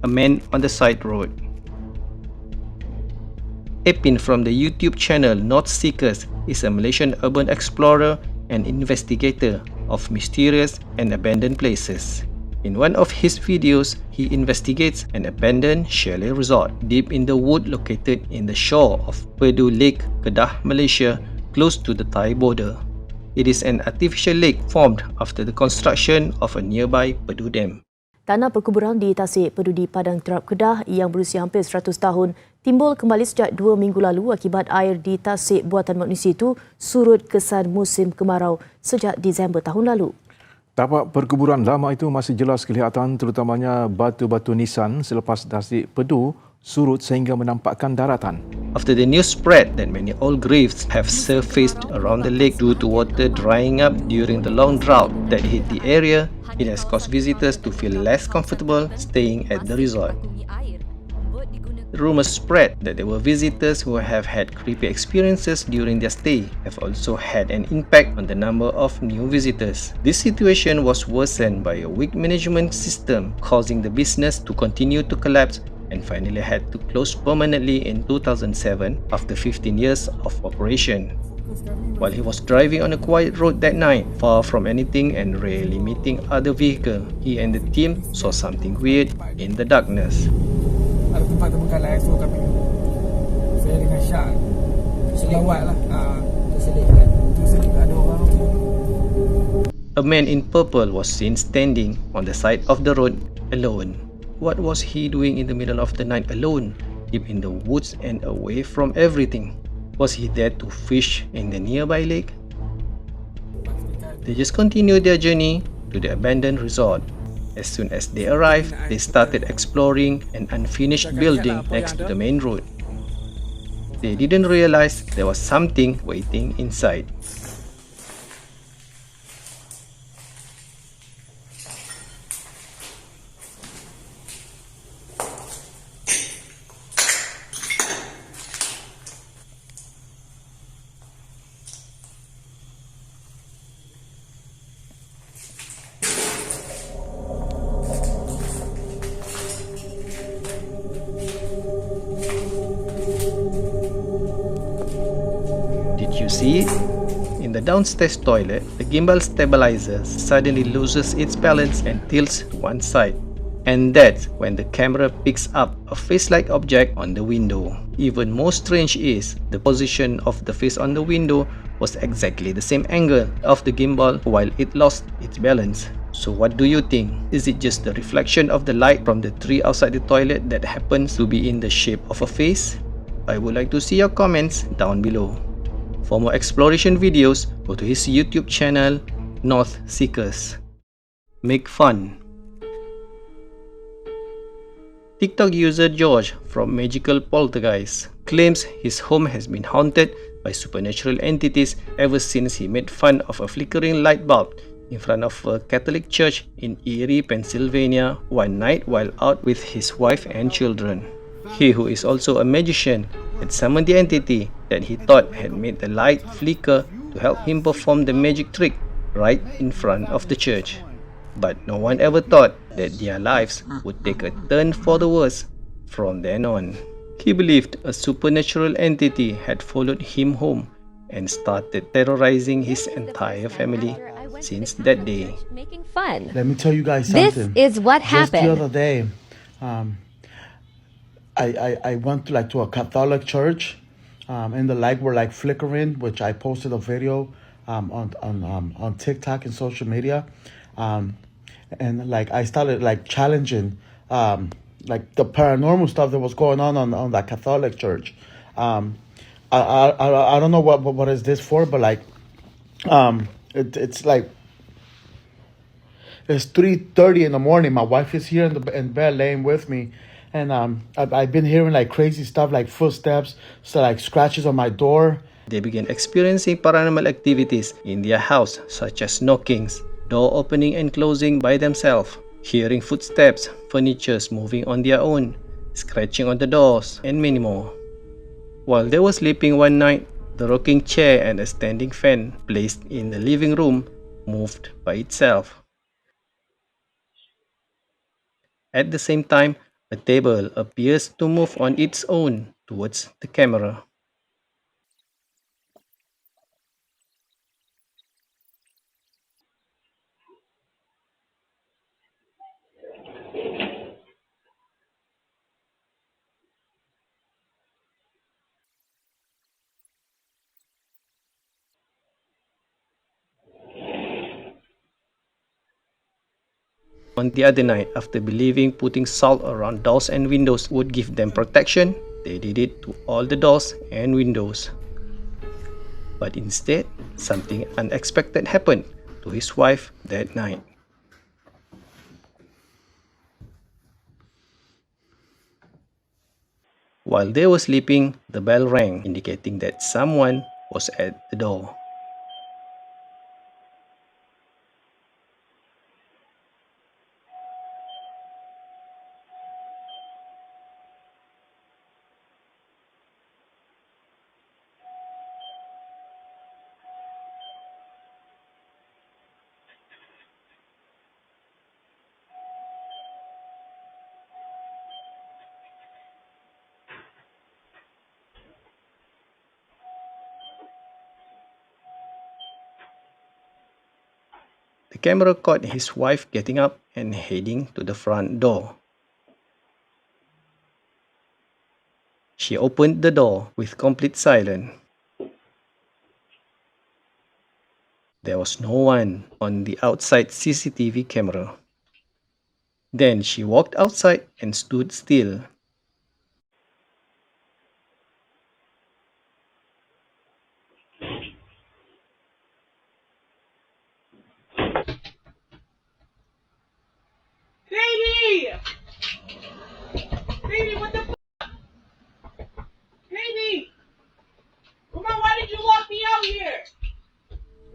a man on the side road. Epin from the YouTube channel North Seekers is a Malaysian urban explorer and investigator of mysterious and abandoned places. In one of his videos, he investigates an abandoned chalet resort deep in the wood located in the shore of Perdu Lake, Kedah, Malaysia, close to the Thai border. It is an artificial lake formed after the construction of a nearby Perdu Dam. Tanah perkuburan di Tasik Perdu di Padang Terap Kedah yang berusia hampir 100 tahun timbul kembali sejak 2 minggu lalu akibat air di tasik buatan manusia itu surut kesan musim kemarau sejak Disember tahun lalu. Tapak perkuburan lama itu masih jelas kelihatan terutamanya batu-batu nisan selepas tasik Perdu surut sehingga menampakkan daratan. After the news spread that many old graves have surfaced around the lake due to water drying up during the long drought that hit the area, it has caused visitors to feel less comfortable staying at the resort. Rumors spread that there were visitors who have had creepy experiences during their stay have also had an impact on the number of new visitors. This situation was worsened by a weak management system, causing the business to continue to collapse and finally had to close permanently in 2007 after 15 years of operation. While he was driving on a quiet road that night, far from anything and rarely meeting other vehicles, he and the team saw something weird in the darkness. Ada tempat terbengkalai tu kami saya dengan Syah selawat lah terselit ada orang. A man in purple was seen standing on the side of the road alone. What was he doing in the middle of the night alone, deep in the woods and away from everything? Was he there to fish in the nearby lake? They just continued their journey to the abandoned resort. As soon as they arrived, they started exploring an unfinished building next to the main road. They didn't realize there was something waiting inside. Did you see it? In the downstairs toilet, the gimbal stabilizer suddenly loses its balance and tilts to one side. And that's when the camera picks up a face-like object on the window. Even more strange is, the position of the face on the window was exactly the same angle of the gimbal while it lost its balance. So what do you think? Is it just the reflection of the light from the tree outside the toilet that happens to be in the shape of a face? I would like to see your comments down below. For more exploration videos, go to his YouTube channel, North Seekers. Make fun. TikTok user George from Magical Poltergeist claims his home has been haunted by supernatural entities ever since he made fun of a flickering light bulb in front of a Catholic church in Erie, Pennsylvania one night while out with his wife and children. He, who is also a magician, had summoned the entity that he thought had made the light flicker to help him perform the magic trick right in front of the church. But no one ever thought that their lives would take a turn for the worse from then on. He believed a supernatural entity had followed him home and started terrorizing his entire family since that day. Making fun. Let me tell you guys something. This is what happened. Just the other day, I went to a Catholic church, and the light were like flickering, which I posted a video on TikTok and social media, and like I started like challenging like the paranormal stuff that was going on that Catholic church. I don't know what is this for, but like it's like it's 3:30 in the morning. My wife is here in bed laying with me. And I've been hearing like crazy stuff, like footsteps, so like scratches on my door. They began experiencing paranormal activities in their house, such as knockings, door opening and closing by themselves, hearing footsteps, furniture moving on their own, scratching on the doors, and many more. While they were sleeping one night, the rocking chair and a standing fan placed in the living room moved by itself. At the same time, A table appears to move on its own towards the camera. On the other night, after believing putting salt around doors and windows would give them protection, they did it to all the doors and windows. But instead, something unexpected happened to his wife that night. While they were sleeping, the bell rang, indicating that someone was at the door. The camera caught his wife getting up and heading to the front door. She opened the door with complete silence. There was no one on the outside CCTV camera. Then she walked outside and stood still. Baby! Baby, what the Baby! Come on, why did you lock me out here?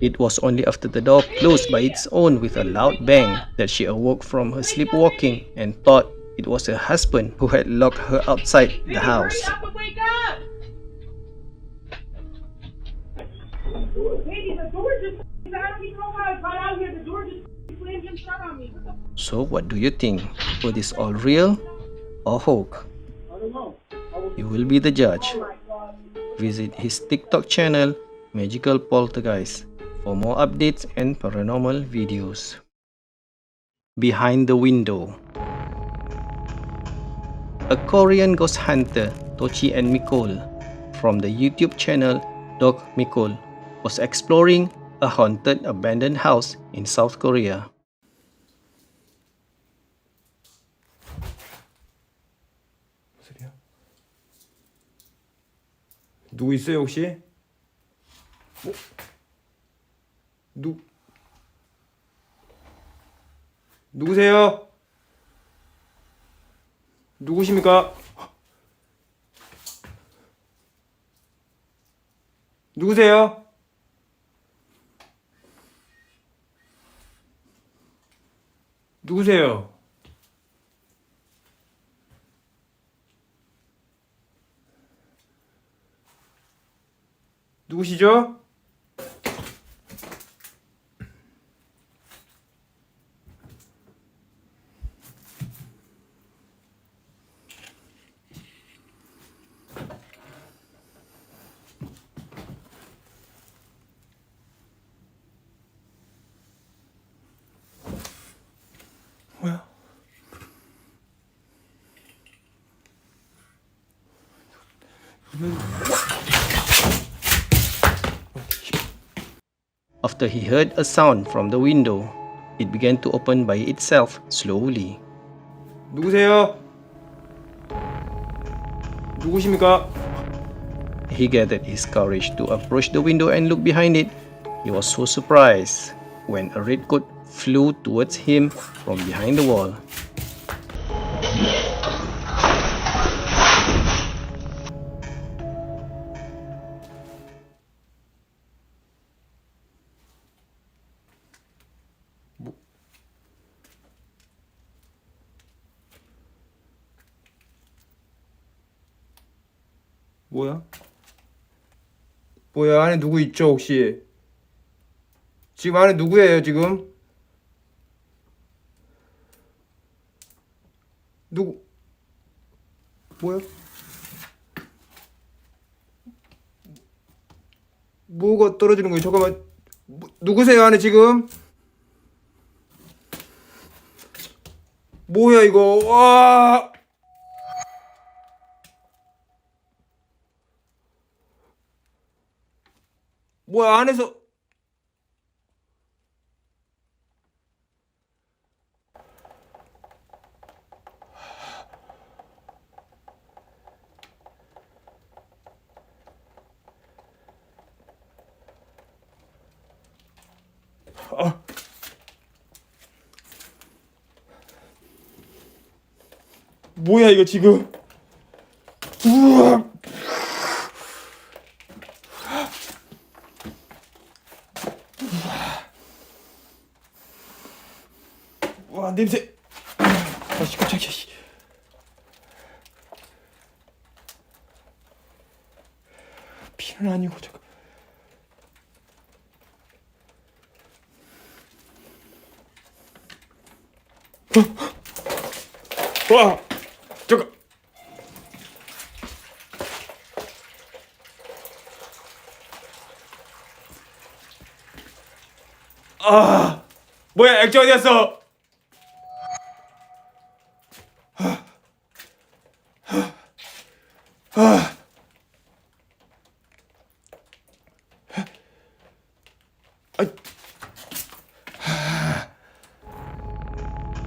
It was only after the door closed by its own with a loud bang that she awoke from her sleepwalking and thought it was her husband who had locked her outside the house. Hurry up and wake up! Baby, the door just I don't even know how I got out here. The door just slammed and shut on me. What the So what do you think? Was this all real or hoax? I don't know. You will be the judge. Oh my God. Visit his TikTok channel, Magical Poltergeist, for more updates and paranormal videos. Behind the window. A Korean ghost hunter, Tochi and Mikol, from the YouTube channel Dog Mikol, was exploring a haunted abandoned house in South Korea. 누구 있어요 혹시? 누구세요? 누구십니까? 누구세요? 누구세요? 누구시죠? 뭐야? After he heard a sound from the window, it began to open by itself slowly. 누구세요? 누구십니까? He gathered his courage to approach the window and look behind it. He was so surprised when a red coat flew towards him from behind the wall. 뭐야? 뭐야 안에 누구 있죠 혹시? 지금 안에 누구예요 지금? 누구? 뭐야? 뭐가 떨어지는 거예요? 잠깐만. 누구세요 안에 지금? 뭐야 이거? 와! 뭐야 안에서? 뭐야 이거 지금? 우와! 와 냄새. 아씨 깜짝이야. 씨. 피는 아니고 잠깐. 와 잠깐. 아 뭐야 액정 어디 갔어?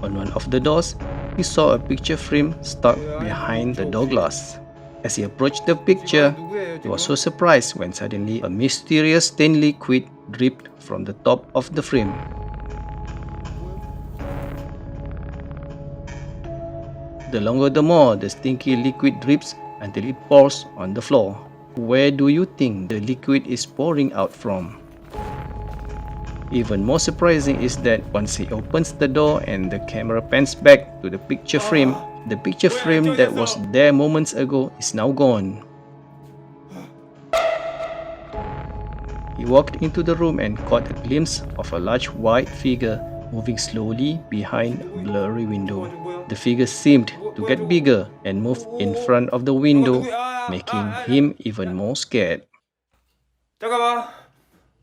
On one of the doors, he saw a picture frame stuck behind the door glass. As he approached the picture, he was so surprised when suddenly a mysterious stained liquid dripped from the top of the frame. The longer the more, the stinky liquid drips until it pours on the floor. Where do you think the liquid is pouring out from? Even more surprising is that once he opens the door and the camera pans back to the picture frame that was there moments ago is now gone. He walked into the room and caught a glimpse of a large white figure moving slowly behind a blurry window. The figure seemed to get bigger and move in front of the window, making him even more scared. 잠깐만.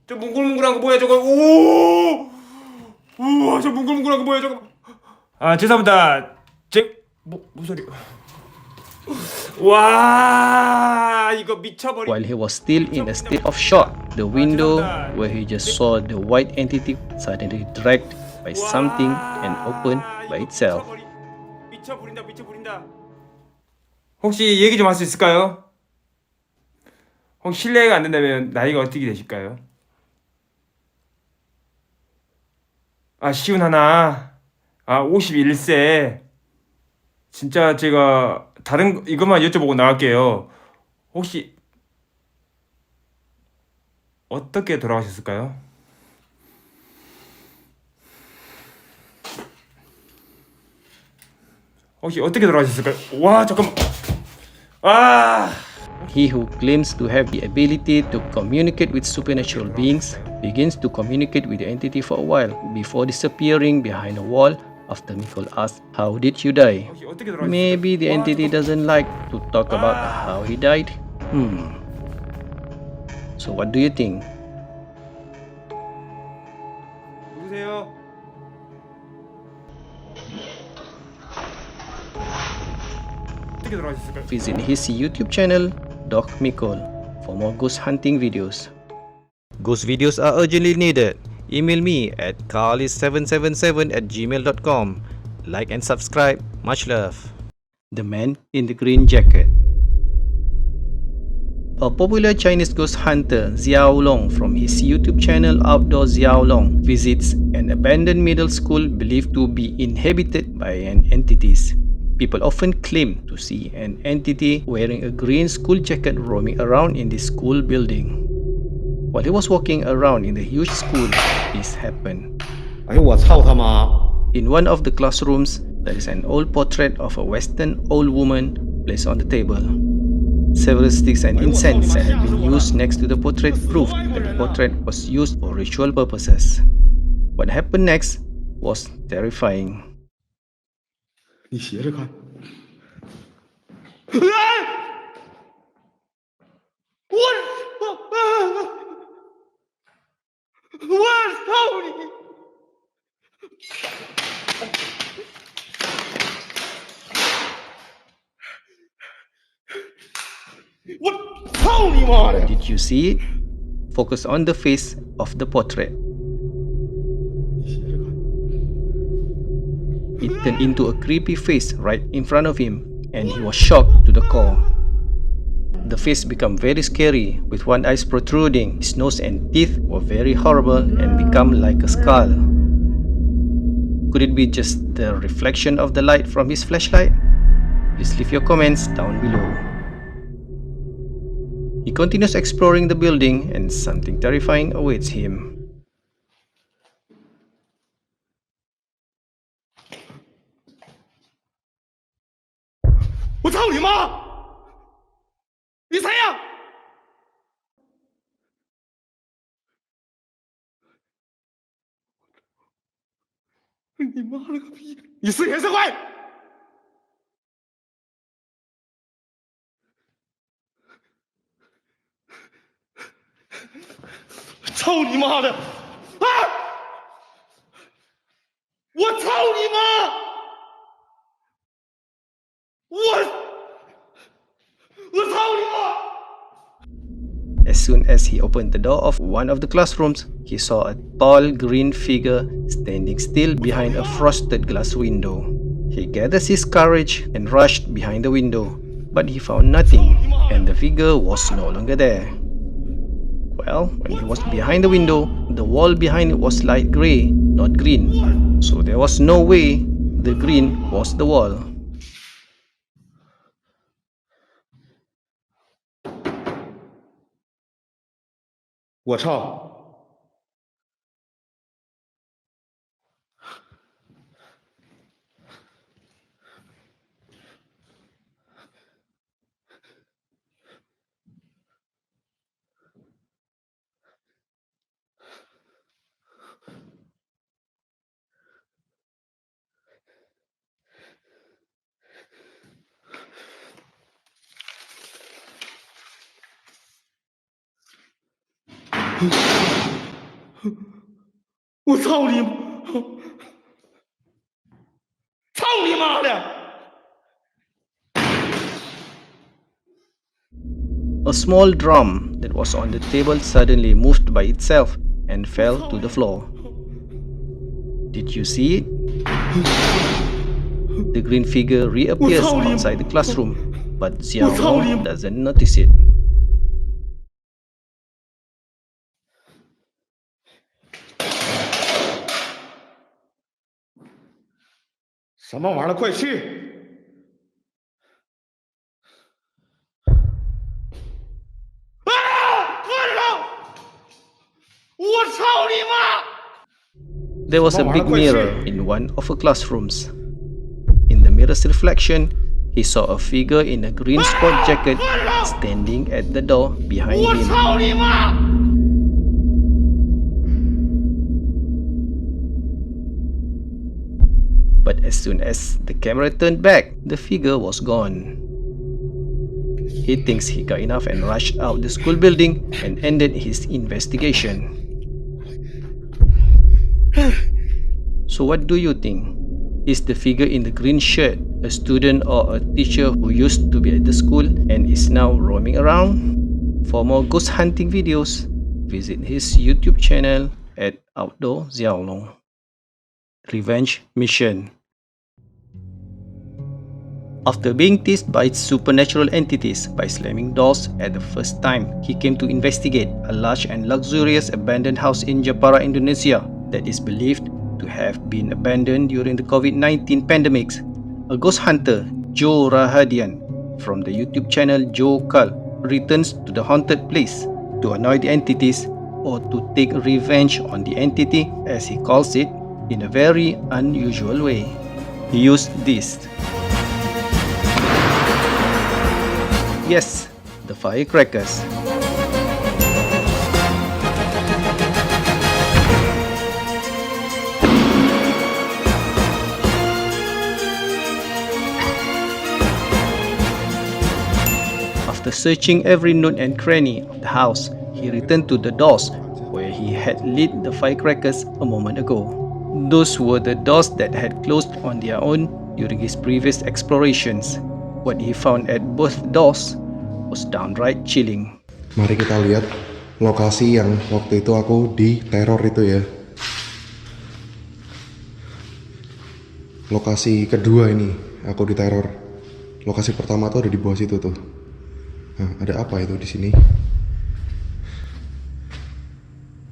저 뭉글뭉글한 거 뭐야 저거? 오! 우와 저 뭉글뭉글한 거 뭐야 저거? 아 죄송합니다. 무슨 소리? 와 이거 미쳐버리. While he was still in a state of shock, the window where he just saw the white entity suddenly dragged by something and opened by itself. 미쳐버린다. 혹시 얘기 좀 할 수 있을까요? 혹시 실례가 안 된다면 나이가 어떻게 되실까요? 아 쉬운 하나. 아 51세. 진짜 제가 다른 이것만 여쭤보고 나갈게요. 혹시 어떻게 돌아가셨을까요? 혹시 어떻게 돌아가셨을까요? 와 잠깐만. 아. He who claims to have the ability to communicate with supernatural beings begins to communicate with the entity for a while before disappearing behind a wall after Mikol asks, "How did you die?" 혹시 어떻게 돌아가셨을까요? Maybe the entity doesn't like to talk about how he died. So what do you think? 누구세요? 어떻게 돌아가셨을까요? Visit his YouTube channel, Doc Mikol, for more ghost hunting videos. Ghost videos are urgently needed. Email me at carly777@gmail.com. Like and subscribe. Much love. The Man in the Green Jacket. A popular Chinese ghost hunter, Xiao Long, from his YouTube channel Outdoor Xiao Long, visits an abandoned middle school believed to be inhabited by an entities. People often claim to see an entity wearing a green school jacket roaming around in the school building. While he was walking around in the huge school, this happened. 哎呦我操他妈！ In one of the classrooms, there is an old portrait of a Western old woman placed on the table. Several sticks and incense had been used next to the portrait, proof that the portrait was used for ritual purposes. What happened next was terrifying. 你斜着看， Did you see it? Focus on the face of the portrait. It turned into a creepy face right in front of him, and he was shocked to the core. The face became very scary, with one eye protruding. His nose and teeth were very horrible and become like a skull. Could it be just the reflection of the light from his flashlight? Please leave your comments down below. He continues exploring the building, and something terrifying awaits him. 我操你妈！你谁呀？你妈了个逼！你是黑是灰？操你妈的！啊！我操你妈！ As soon as he opened the door of one of the classrooms, he saw a tall green figure standing still behind a frosted glass window. He gathered his courage and rushed behind the window, but he found nothing, and the figure was no longer there. Well, when he was behind the window, the wall behind it was light grey, not green, so there was no way the green was the wall. 我操！我操你！操你妈的！ A small drum that was on the table suddenly moved by itself and fell to the floor. Did you see it? The green figure reappears outside the classroom, but Xiao Long doesn't notice it. 什么玩意儿？快去！啊！我操你妈！ There was a big mirror in one of the classrooms. In the mirror's reflection, he saw a figure in a green sport jacket standing at the door behind 我 him. 操你妈！ But as soon as the camera turned back, the figure was gone. He thinks he got enough and rushed out the school building and ended his investigation. So what do you think? Is the figure in the green shirt a student or a teacher who used to be at the school and is now roaming around? For more ghost hunting videos, visit his YouTube channel at Outdoor Xiaolong. Revenge Mission. After being teased by its supernatural entities by slamming doors at the first time, he came to investigate a large and luxurious abandoned house in Jepara, Indonesia that is believed to have been abandoned during the COVID-19 pandemic. A ghost hunter, Joe Rahadian, from the YouTube channel Joe Kal, returns to the haunted place to annoy the entities or to take revenge on the entity, as he calls it, in a very unusual way. He used this. Yes, the firecrackers. After searching every nook and cranny of the house, he returned to the doors where he had lit the firecrackers a moment ago. Those were the doors that had closed on their own during his previous explorations. What he found at both doors was downright chilling. Mari kita lihat lokasi yang waktu itu aku diteror itu ya. Lokasi kedua ini aku diteror. Lokasi pertama tuh ada di bawah situ tuh. Nah, ada apa itu di sini?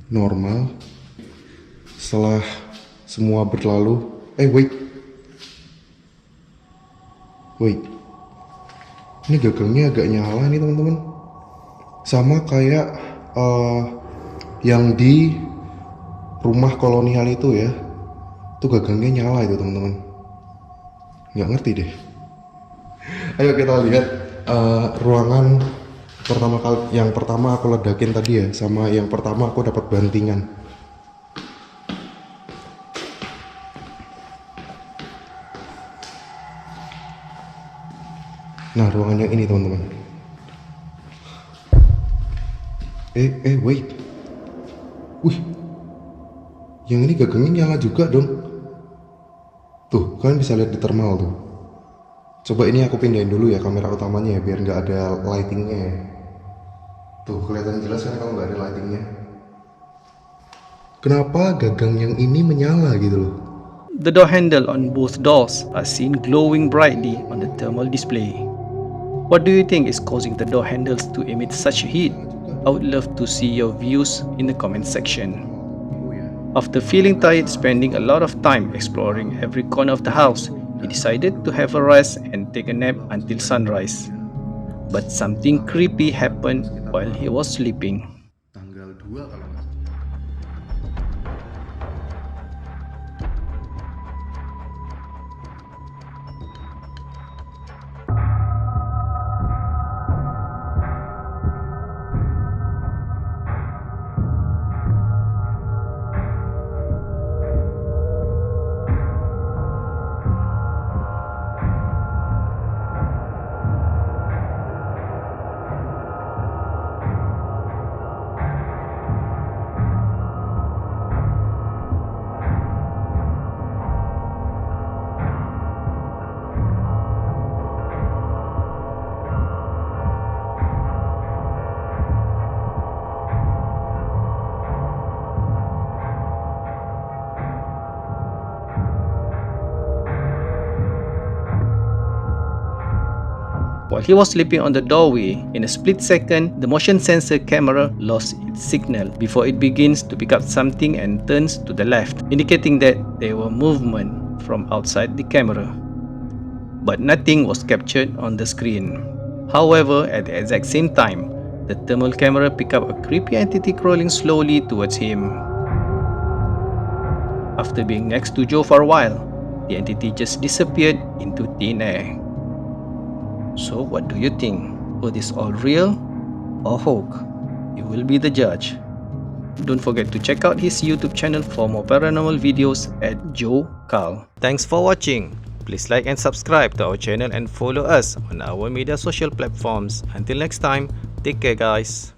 Normal. Setelah semua berlalu, wait. Ini gagangnya agak nyala nih teman-teman. Sama kayak yang di rumah kolonial itu ya. Tuh gagangnya nyala itu teman-teman. Nggak ngerti deh. Ayo kita lihat ruangan yang pertama aku ledakin tadi ya, sama yang pertama aku dapat bantingan. Nah, ruangan yang ini teman-teman. Wait. Wih. Yang ini gagangnya nyala juga dong. Tuh, kalian bisa lihat di thermal tuh. Coba ini aku pindahin dulu ya kamera utamanya ya, biar nggak ada lightingnya ya. Tuh, kelihatan jelas kan kalau nggak ada lightingnya. Kenapa gagang yang ini menyala gitu loh? The door handle on both doors are seen glowing brightly on the thermal display. What do you think is causing the door handles to emit such heat? I would love to see your views in the comment section. After feeling tired spending a lot of time exploring every corner of the house, he decided to have a rest and take a nap until sunrise. But something creepy happened while he was sleeping. Tanggal 2 kalau nggak. While he was sleeping on the doorway, in a split second, the motion sensor camera lost its signal before it begins to pick up something and turns to the left, indicating that there were movement from outside the camera. But nothing was captured on the screen. However, at the exact same time, the thermal camera picked up a creepy entity crawling slowly towards him. After being next to Joe for a while, the entity just disappeared into thin air. So what do you think? Was this all real or hoax? You will be the judge. Don't forget to check out his YouTube channel for more paranormal videos at Joe Carl. Thanks for watching. Please like and subscribe to our channel and follow us on our media social platforms. Until next time, take care guys.